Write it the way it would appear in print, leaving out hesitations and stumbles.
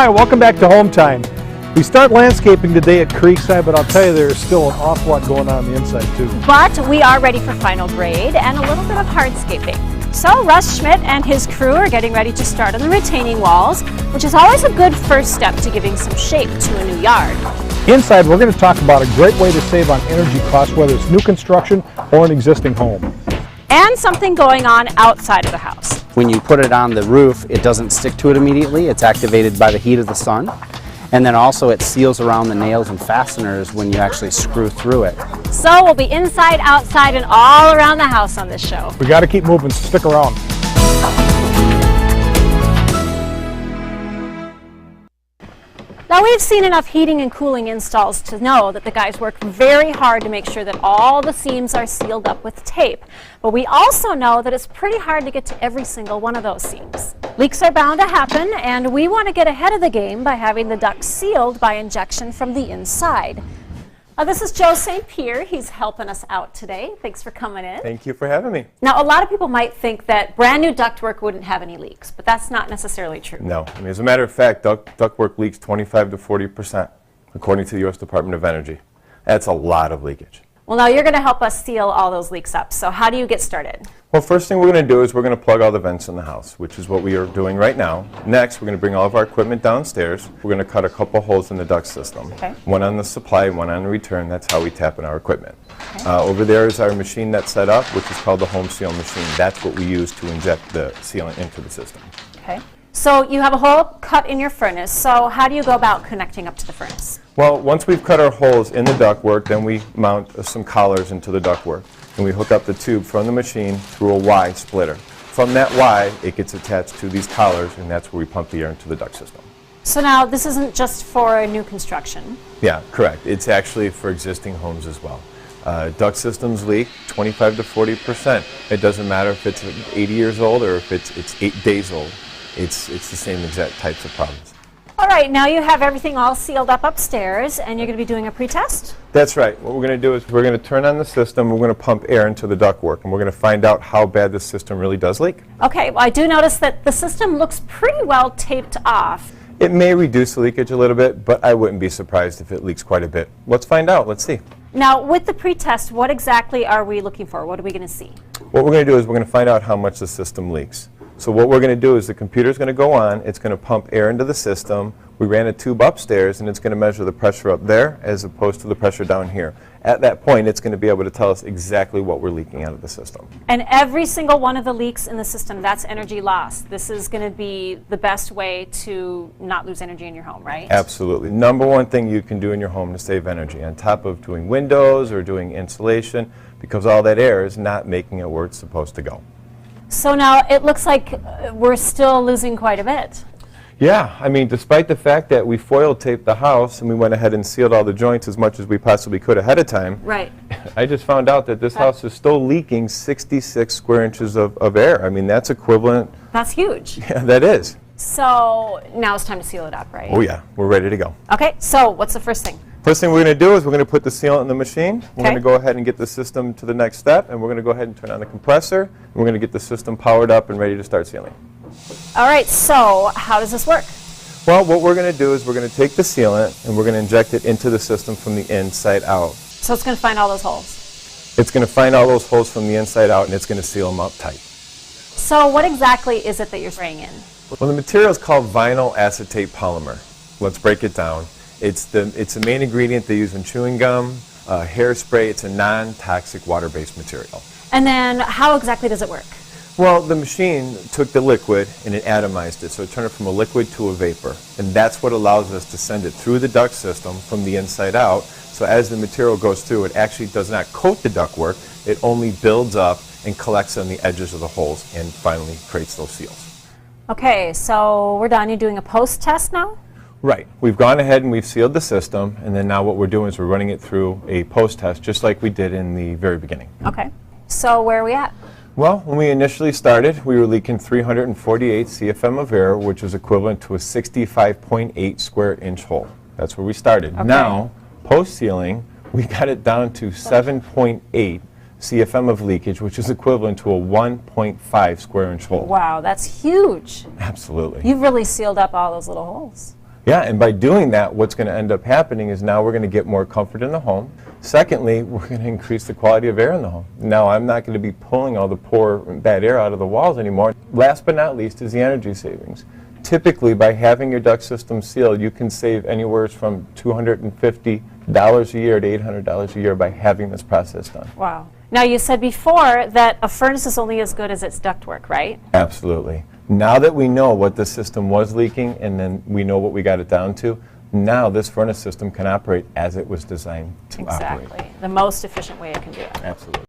Hi, welcome back to HomeTime. We start landscaping today at Creekside, but I'll tell you there's still an awful lot going on the inside too. But we are ready for final grade and a little bit of hardscaping. So Russ Schmidt and his crew are getting ready to start on the retaining walls, which is always a good first step to giving some shape to a new yard. Inside, we're going to talk about a great way to save on energy costs, whether it's new construction or an existing home. And something going on outside of the house. When you put it on the roof, it doesn't stick to it immediately. It's activated by the heat of the sun. And then also it seals around the nails and fasteners when you actually screw through it. So we'll be inside, outside, and all around the house on this show. We got to keep moving, so stick around. Now we've seen enough heating and cooling installs to know that the guys work very hard to make sure that all the seams are sealed up with tape. But we also know that it's pretty hard to get to every single one of those seams. Leaks are bound to happen, and we want to get ahead of the game by having the ducts sealed by injection from the inside. This is Joe St. Pierre. He's helping us out today. Thanks for coming in. Thank you for having me. Now, a lot of people might think that brand new ductwork wouldn't have any leaks, but that's not necessarily true. No, I mean, as a matter of fact, ductwork leaks 25 to 40%, according to the U.S. Department of Energy. That's a lot of leakage. Well, now you're going to help us seal all those leaks up. So how do you get started? Well, first thing we're going to do is we're going to plug all the vents in the house, which is what we are doing right now. Next, we're going to bring all of our equipment downstairs. We're going to cut a couple holes in the duct system. Okay. One on the supply, one on the return. That's how we tap in our equipment. Okay. Over there is our machine that's set up, which is called the HomeSeal machine. That's what we use to inject the sealant into the system. Okay. So you have a hole cut in your furnace. So how do you go about connecting up to the furnace? Well, once we've cut our holes in the ductwork, then we mount some collars into the ductwork. And we hook up the tube from the machine through a Y splitter. From that Y, it gets attached to these collars, and that's where we pump the air into the duct system. So now this isn't just for new construction. Yeah, correct. It's actually for existing homes as well. Duct systems leak 25 to 40%. It doesn't matter if it's 80 years old or if it's 8 days old. It's the same exact types of problems. All right, now you have everything all sealed up upstairs, and you're going to be doing a pretest? That's right. What we're going to do is we're going to turn on the system, we're going to pump air into the ductwork, and we're going to find out how bad the system really does leak. Okay, well, I do notice that the system looks pretty well taped off. It may reduce the leakage a little bit, but I wouldn't be surprised if it leaks quite a bit. Let's find out. Let's see. Now, with the pretest, what exactly are we looking for? What are we going to see? What we're going to do is we're going to find out how much the system leaks. So what we're going to do is the computer's going to go on, it's going to pump air into the system. We ran a tube upstairs, and it's going to measure the pressure up there as opposed to the pressure down here. At that point, it's going to be able to tell us exactly what we're leaking out of the system. And every single one of the leaks in the system, that's energy loss. This is going to be the best way to not lose energy in your home, right? Absolutely. Number one thing you can do in your home to save energy, on top of doing windows or doing insulation, because all that air is not making it where it's supposed to go. So now it looks like we're still losing quite a bit. Yeah, I mean, despite the fact that we foil taped the house and we went ahead and sealed all the joints as much as we possibly could ahead of time, right. I just found out that this house is still leaking 66 square inches of air. I mean, that's equivalent. That's huge. Yeah, that is. So now it's time to seal it up, right? Oh yeah, we're ready to go. Okay, so what's the first thing? First thing we're going to do is we're going to put the sealant in the machine. We're Okay. going to go ahead and get the system to the next step, and we're going to go ahead and turn on the compressor. And we're going to get the system powered up and ready to start sealing. All right, so how does this work? Well, what we're going to do is we're going to take the sealant and we're going to inject it into the system from the inside out. So it's going to find all those holes. It's going to find all those holes from the inside out, and it's going to seal them up tight. So what exactly is it that you're spraying in? Well, the material is called vinyl acetate polymer. Let's break it down. It's the main ingredient they use in chewing gum, hairspray. It's a non-toxic water-based material. And then how exactly does it work? Well, the machine took the liquid and it atomized it, so it turned it from a liquid to a vapor. And that's what allows us to send it through the duct system from the inside out. So as the material goes through, it actually does not coat the ductwork. It only builds up and collects on the edges of the holes and finally creates those seals. Okay, so we're done. You're doing a post test now? Right. We've gone ahead and we've sealed the system, and then now what we're doing is we're running it through a post test just like we did in the very beginning. Okay. So where are we at? Well, when we initially started, we were leaking 348 CFM of air, which was equivalent to a 65.8 square inch hole. That's where we started. Okay. Now, post-sealing, we got it down to 7.8 CFM of leakage, which is equivalent to a 1.5 square inch hole. Wow, that's huge. Absolutely. You've really sealed up all those little holes. Yeah, and by doing that, what's going to end up happening is now we're going to get more comfort in the home. Secondly, we're going to increase the quality of air in the home. Now, I'm not going to be pulling all the poor, bad air out of the walls anymore. Last but not least is the energy savings. Typically, by having your duct system sealed, you can save anywhere from $250 a year to $800 a year by having this process done. Wow. Now, you said before that a furnace is only as good as its ductwork, right? Absolutely. Now that we know what the system was leaking and then we know what we got it down to, now this furnace system can operate as it was designed to operate. Exactly. The most efficient way it can do it. Absolutely.